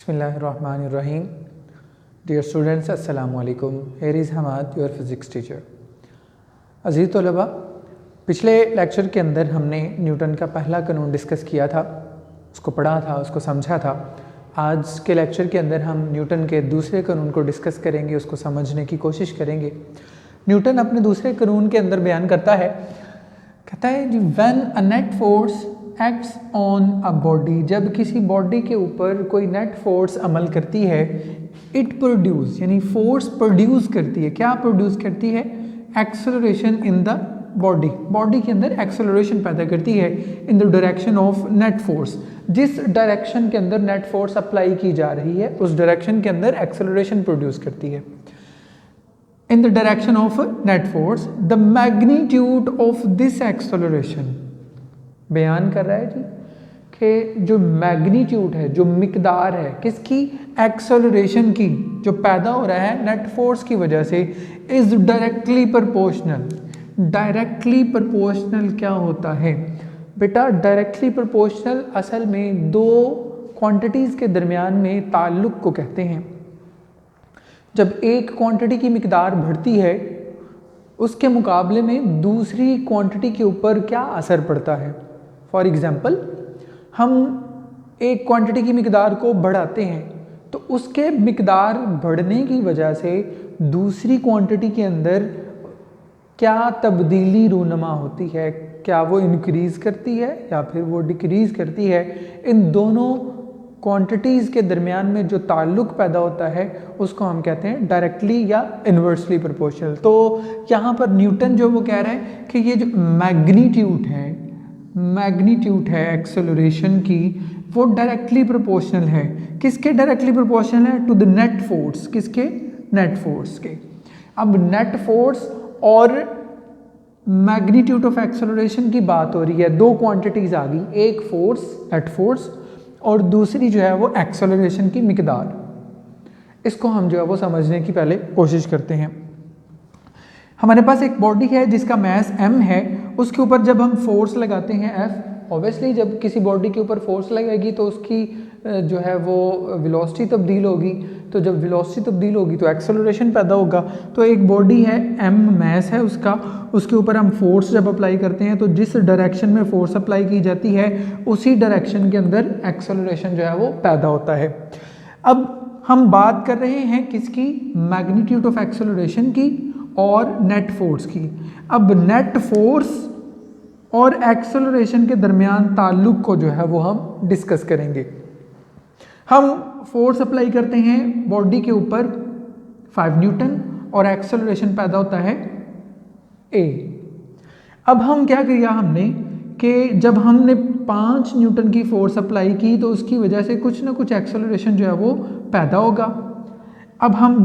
बिस्मिल्लाहिर्रहमानिर्रहीम। Dear students, अस्सलामु अलैकुम। Here is Hamad, your physics teacher. अज़ीज़ तलबा, पिछले लेक्चर के अंदर हमने न्यूटन का पहला कानून डिस्कस किया था, उसको पढ़ा था, उसको समझा था। आज के लेक्चर के अंदर हम न्यूटन के दूसरे कानून को डिस्कस करेंगे, उसको समझने की कोशिश करेंगे। न्यूटन अपने दूसरे कानून के अंदर बयान करता है, कहता है जी, when a net force acts on a body, जब किसी बॉडी के ऊपर कोई नेट फोर्स अमल करती है, इट प्रोड्यूस, यानी फोर्स प्रोड्यूस करती है। क्या प्रोड्यूस करती है? Acceleration in the body, body के अंदर एक्सेलरेशन पैदा करती है in the direction of net force. जिस डायरेक्शन के अंदर नेट फोर्स अप्लाई की जा रही है, उस डायरेक्शन के अंदर एक्सेलरेशन प्रोड्यूस करती है। In the direction of net force, the magnitude of this acceleration, बयान कर रहा है जी कि जो मैग्नीट्यूड है, जो मिकदार है किसकी? एक्सेलरेशन की, जो पैदा हो रहा है नेट फोर्स की वजह से, is directly proportional. Directly proportional क्या होता है बेटा? डायरेक्टली प्रोपोर्शनल असल में दो क्वांटिटीज़ के दरमियान में ताल्लुक़ को कहते हैं। जब एक क्वांटिटी की मिकदार बढ़ती है, उसके मुकाबले में दूसरी क्वांटिटी के ऊपर क्या असर पड़ता है? फॉर एग्ज़ाम्पल, हम एक क्वांटिटी की मिकदार को बढ़ाते हैं तो उसके मिकदार बढ़ने की वजह से दूसरी क्वांटिटी के अंदर क्या तब्दीली रूनमा होती है? क्या वो इंक्रीज़ करती है या फिर वो डिक्रीज़ करती है? इन दोनों क्वांटिटीज़ के दरमियान में जो ताल्लुक़ पैदा होता है उसको हम कहते हैं डायरेक्टली या इन्वर्सली प्रोपोर्शनल। तो यहाँ पर न्यूटन जो वो कह रहा है कि ये जो मैग्नीट्यूड है एक्सेलरेशन की, वो डायरेक्टली प्रोपोर्शनल है। किसके डायरेक्टली प्रोपोर्शनल है? To the net force. किसके? नेट फोर्स के। अब नेट फोर्स और मैग्नीट्यूड ऑफ एक्सेलरेशन की बात हो रही है, दो क्वांटिटीज़ आ गई, एक फोर्स, नेट फोर्स, और दूसरी जो है वो एक्सेलरेशन की मिकदार। इसको हम जो है वो समझने की पहले कोशिश करते हैं। हमारे पास एक बॉडी है जिसका मास m है, उसके ऊपर जब हम फोर्स लगाते हैं F, ऑब्वियसली जब किसी बॉडी के ऊपर फोर्स लगेगी तो उसकी जो है वो वेलोसिटी तब्दील होगी। तो जब वेलोसिटी तब्दील होगी तो एक्सेलरेशन पैदा होगा। तो एक बॉडी है, m मास है उसका, उसके ऊपर हम फोर्स जब अप्लाई करते हैं तो जिस डायरेक्शन में फोर्स अप्लाई की जाती है उसी डायरेक्शन के अंदर एक्सेलरेशन जो है वो पैदा होता है। अब हम बात कर रहे हैं किसकी? मैग्नीट्यूड ऑफ एक्सेलरेशन की और नेट फोर्स की। अब नेट फोर्स और एक्सेलरेशन के दरमियान ताल्लुक़ को जो है वो हम डिस्कस करेंगे। हम फोर्स अप्लाई करते हैं बॉडी के ऊपर 5 न्यूटन और एक्सेलरेशन पैदा होता है a। अब हम क्या किया हमने कि जब हमने 5 न्यूटन की फोर्स अप्लाई की तो उसकी वजह से कुछ ना कुछ एक्सेलरेशन जो है वो पैदा होगा। अब हम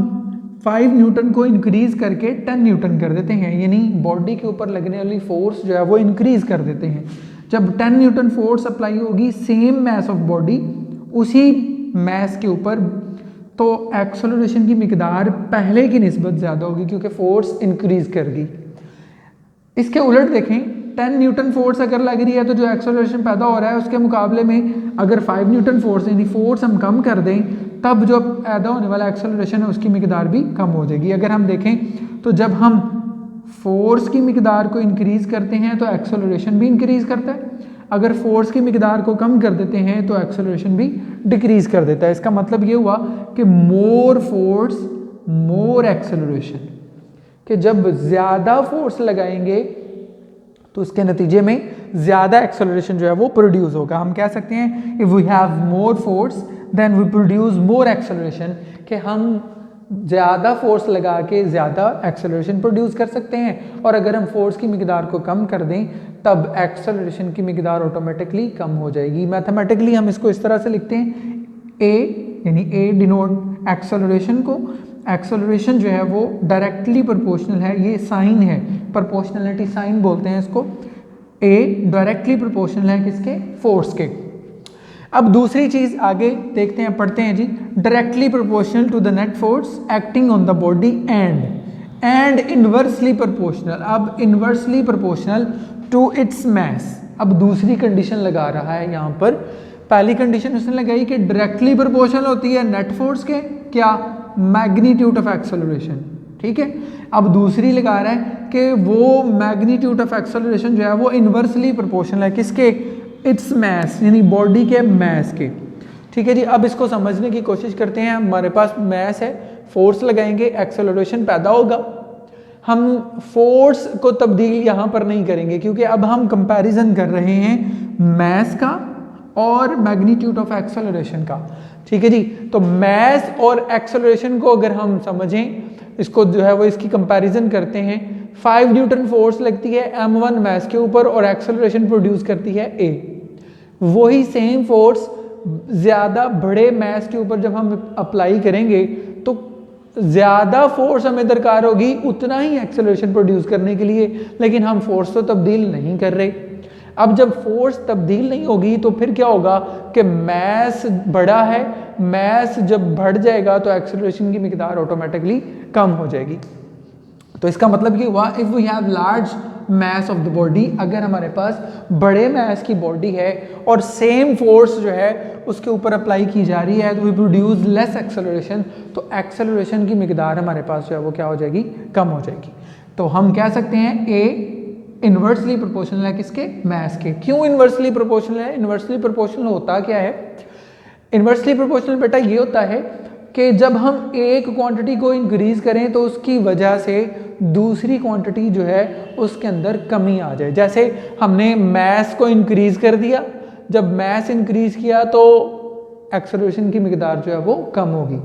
5 न्यूटन को इंक्रीज़ करके 10 न्यूटन कर देते हैं, यानी बॉडी के ऊपर लगने वाली फोर्स जो है वो इंक्रीज़ कर देते हैं। जब 10 न्यूटन फोर्स अप्लाई होगी सेम मास ऑफ बॉडी, उसी मास के ऊपर, तो एक्सेलरेशन की मिकदार पहले की निस्बत ज़्यादा होगी क्योंकि फोर्स इंक्रीज़ कर गई। इसके उलट देखें, 10 न्यूटन फोर्स अगर लग रही है तो जो एक्सेलरेशन पैदा हो रहा है उसके मुकाबले में अगर 5 न्यूटन फोर्स, यानी फोर्स हम कम कर दें, तब जो पैदा होने वाला एक्सेलरेशन है उसकी मिकदार भी कम हो जाएगी। अगर हम देखें तो जब हम फोर्स की मिकदार को इंक्रीज़ करते हैं तो एक्सेलरेशन भी इंक्रीज़ करता है, अगर फोर्स की मिकदार को कम कर देते हैं तो एक्सेलरेशन भी डिक्रीज़ कर देता है। इसका मतलब ये हुआ कि मोर फोर्स मोर एक्सेलरेशन, कि जब ज़्यादा फोर्स लगाएंगे तो उसके नतीजे में ज़्यादा एक्सेलरेशन जो है वो प्रोड्यूस होगा। हम कह सकते हैं if we have more force then we produce more acceleration, कि हम ज़्यादा फोर्स लगा के ज़्यादा एक्सेलरेशन प्रोड्यूस कर सकते हैं, और अगर हम फोर्स की मिकदार को कम कर दें तब एक्सेलरेशन की मिकदार ऑटोमेटिकली कम हो जाएगी। मैथमेटिकली हम इसको इस तरह से लिखते हैं, A, यानी A डिनोट एक्सेलरेशन को। एक्सेलरेशन जो है वो डायरेक्टली प्रोपोर्शनल है, ये साइन है, प्रोपोर्शनलिटी साइन बोलते हैं इसको। A डायरेक्टली प्रोपोर्शनल है किसके? फोर्स के। अब दूसरी चीज़ आगे देखते हैं, पढ़ते हैं जी। Directly proportional to the net force acting on the body and inversely proportional. अब inversely proportional to its mass. अब दूसरी कंडीशन लगा रहा है यहाँ पर, पहली कंडीशन उसने लगाई कि डायरेक्टली प्रोपोर्शनल होती है नेट फोर्स के क्या, मैग्नीट्यूड ऑफ एक्सेलरेशन, ठीक है। अब दूसरी लगा रहा है कि वो मैग्नीट्यूड ऑफ एक्सेलरेशन जो है वो इन्वर्सली प्रोपोर्शनल है किसके, इट्स मैस, यानी बॉडी के मैस के, ठीक है जी। अब इसको समझने की कोशिश करते हैं। हमारे पास मैस है, फोर्स लगाएंगे, एक्सेलरेशन पैदा होगा। हम फोर्स को तब्दील यहाँ पर नहीं करेंगे क्योंकि अब हम कंपैरिजन कर रहे हैं मैस का और मैग्नीट्यूड ऑफ एक्सेलरेशन का, ठीक है जी। तो मैस और एक्सेलरेशन को अगर हम समझें, इसको जो है वो इसकी कंपैरिजन करते हैं। 5 न्यूटन फोर्स लगती है m1 मैस के ऊपर और एक्सेलरेशन प्रोड्यूस करती है a। वही सेम फोर्स ज़्यादा बड़े मैस के ऊपर जब हम अप्लाई करेंगे तो ज़्यादा फोर्स हमें दरकार होगी उतना ही एक्सेलरेशन प्रोड्यूस करने के लिए, लेकिन हम फोर्स तो तब्दील नहीं कर रहे। अब जब फोर्स तब्दील नहीं होगी तो फिर क्या होगा कि मैस बड़ा है, मैस जब बढ़ जाएगा तो एक्सेलरेशन की मिकदार ऑटोमेटिकली कम हो जाएगी। तो इसका मतलब कि हुआ if we have large mass of the body, अगर हमारे पास बड़े मैस की बॉडी है और सेम फोर्स जो है उसके ऊपर अप्लाई की जा रही है तो वी प्रोड्यूस लेस एक्सेलरेशन, तो एक्सेलरेशन की मिकदार हमारे पास जो है वो क्या हो जाएगी, कम हो जाएगी। तो हम कह सकते हैं ए इन्वर्सली प्रोपोर्शनल है किसके, मैस के। क्यों इन्वर्सली प्रोपोर्शनल है? इन्वर्सली प्रोपोर्शनल होता क्या है? इन्वर्सली प्रोपोर्शनल बेटा ये होता है कि जब हम एक क्वांटिटी को इंक्रीज करें तो उसकी वजह से दूसरी क्वांटिटी जो है उसके अंदर कमी आ जाए। जैसे हमने मैस को इंक्रीज कर दिया, जब मैस इंक्रीज किया तो एक्सेलरेशन की मिकदार जो है वो कम होगी।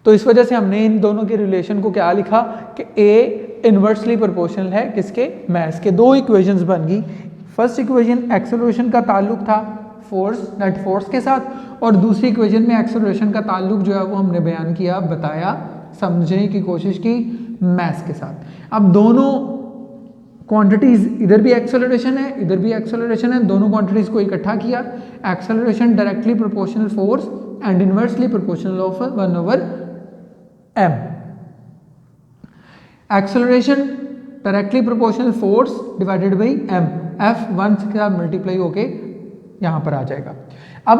तो इस वजह से हमने इन दोनों के रिलेशन को क्या लिखा कि ए इन्वर्सली प्रोपोर्शनल है किसके, मैस के। दो इक्वेशंस बन गई। फर्स्ट इक्वेशन एक्सेलरेशन का ताल्लुक था फोर्स, नेट फोर्स के साथ, और दूसरी इक्वेशन में एक्सेलरेशन का ताल्लुक जो है वो हमने बयान किया, बताया, समझने की कोशिश की मैस के साथ। अब दोनों क्वांटिटीज, इधर भी एक्सेलरेशन है इधर भी एक्सेलरेशन है, दोनों क्वांटिटीज को इकट्ठा किया। Acceleration directly proportional force and inversely proportional of 1/m। Acceleration directly proportional force divided by m, f 1 के साथ मल्टीप्लाई होके यहाँ पर आ जाएगा। अब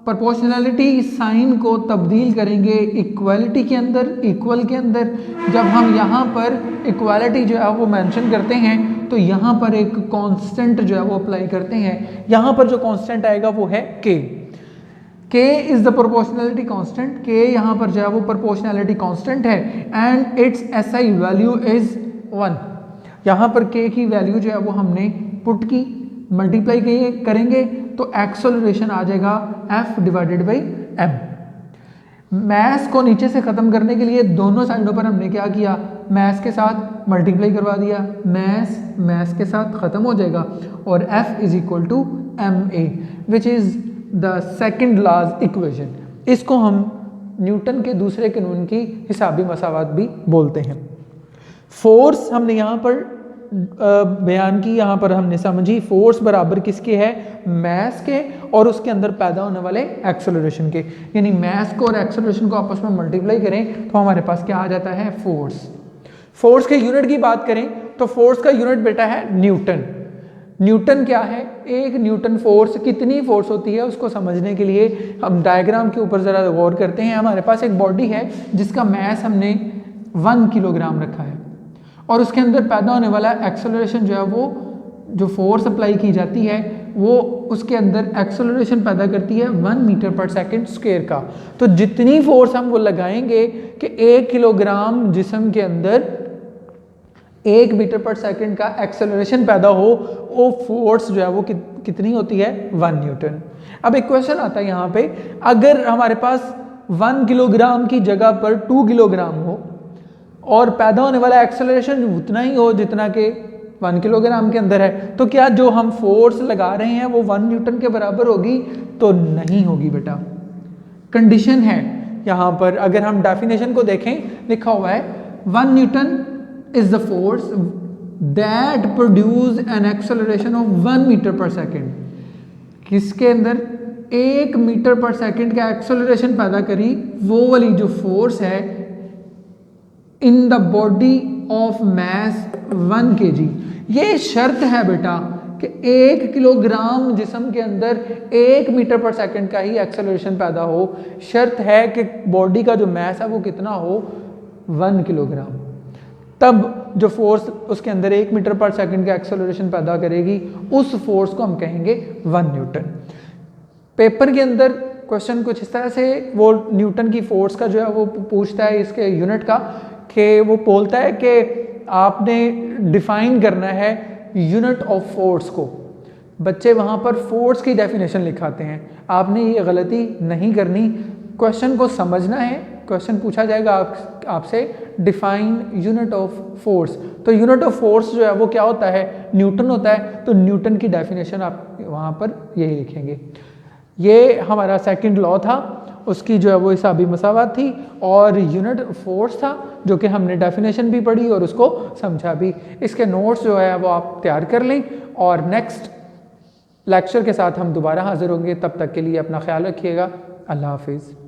प्रोपोर्शनैलिटी साइन को तब्दील करेंगे इक्वालिटी के अंदर, इक्वल के अंदर। जब हम यहाँ पर इक्वालिटी जो है वो मेंशन करते हैं तो यहाँ पर एक कांस्टेंट जो है वो अप्लाई करते हैं। यहाँ पर जो कांस्टेंट आएगा वो है k। k is the proportionality constant, k यहाँ पर जो है वो प्रोपोर्शनैलिटी कांस्टेंट है and it's SI value is 1। यहाँ पर k की वैल्यू जो है वो हमने पुट की, मल्टीप्लाई करेंगे तो एक्सेलरेशन आ जाएगा f divided by m। Mass को नीचे से ख़त्म करने के लिए दोनों साइडों पर हमने क्या किया, मैस के साथ मल्टीप्लाई करवा दिया, मैस के साथ ख़त्म हो जाएगा और f is equal to ma which is the second laws equation. इसको हम न्यूटन के दूसरे कानून की हिसाबी मसावत भी बोलते हैं। फोर्स हमने यहाँ पर बयान की, यहाँ पर हमने समझी फोर्स बराबर किसके है, मैस के और उसके अंदर पैदा होने वाले एक्सेलरेशन के। यानी मैस को और एक्सेलरेशन को आपस में मल्टीप्लाई करें तो हमारे पास क्या आ जाता है, फोर्स। फोर्स के यूनिट की बात करें तो फोर्स का यूनिट बेटा है न्यूटन। न्यूटन क्या है, एक न्यूटन फोर्स कितनी फोर्स होती है उसको समझने के लिए हम डायग्राम के ऊपर ज़रा गौर करते हैं। हमारे पास एक बॉडी है जिसका मैस हमने 1 किलोग्राम रखा है और उसके अंदर पैदा होने वाला एक्सेलरेशन जो है वो, जो फोर्स अप्लाई की जाती है वो उसके अंदर एक्सेलरेशन पैदा करती है 1 मीटर पर सेकंड स्क्वायर का। तो जितनी फोर्स हम वो लगाएंगे कि 1 किलोग्राम जिस्म के अंदर 1 मीटर पर सेकंड का एक्सेलरेशन पैदा हो, वो फोर्स जो है वो कितनी होती है, 1 न्यूटन। अब एक क्वेश्चन आता है यहाँ पे, अगर हमारे पास 1 किलोग्राम की जगह पर 2 किलोग्राम हो और पैदा होने वाला एक्सेलरेशन उतना ही हो जितना कि 1 किलोग्राम के अंदर है, तो क्या जो हम फोर्स लगा रहे हैं वो 1 न्यूटन के बराबर होगी? तो नहीं होगी बेटा। कंडीशन है यहाँ पर, अगर हम डेफिनेशन को देखें, लिखा हुआ है 1 Newton is the force that produce an acceleration of 1 meter per second। किसके अंदर 1 मीटर पर सेकंड का एक्सेलरेशन पैदा करी, वो वाली जो फोर्स है in the body of mass 1 kg। ये शर्त है बेटा कि 1 किलोग्राम जिस्म के अंदर 1 मीटर पर सेकंड का ही एक्सेलरेशन पैदा हो। शर्त है कि बॉडी का जो मैस है वो कितना हो, 1 किलोग्राम। तब जो फोर्स उसके अंदर 1 मीटर पर सेकंड का एक्सेलरेशन पैदा करेगी, उस फोर्स को हम कहेंगे 1 न्यूटन। पेपर के अंदर क्वेश्चन कुछ इस तरह से वो न्यूटन की फोर्स का जो है वो पूछता है, इसके यूनिट का, कि वो बोलता है कि आपने डिफाइन करना है यूनिट ऑफ फोर्स को। बच्चे वहाँ पर फोर्स की डेफिनेशन लिखाते हैं। आपने ये गलती नहीं करनी, क्वेश्चन को समझना है। क्वेश्चन पूछा जाएगा आपसे डिफाइन यूनिट ऑफ फोर्स, तो यूनिट ऑफ फोर्स जो है वो क्या होता है, न्यूटन होता है। तो न्यूटन की डेफिनेशन आप वहाँ पर यही लिखेंगे। ये हमारा सेकंड लॉ था, उसकी जो है वो हिसाबी मसावत थी, और यूनिट फोर्स था जो कि हमने डेफिनेशन भी पढ़ी और उसको समझा भी। इसके नोट्स जो है वो आप तैयार कर लें, और नेक्स्ट लेक्चर के साथ हम दोबारा हाजिर होंगे। तब तक के लिए अपना ख्याल रखिएगा। अल्लाह हाफिज़।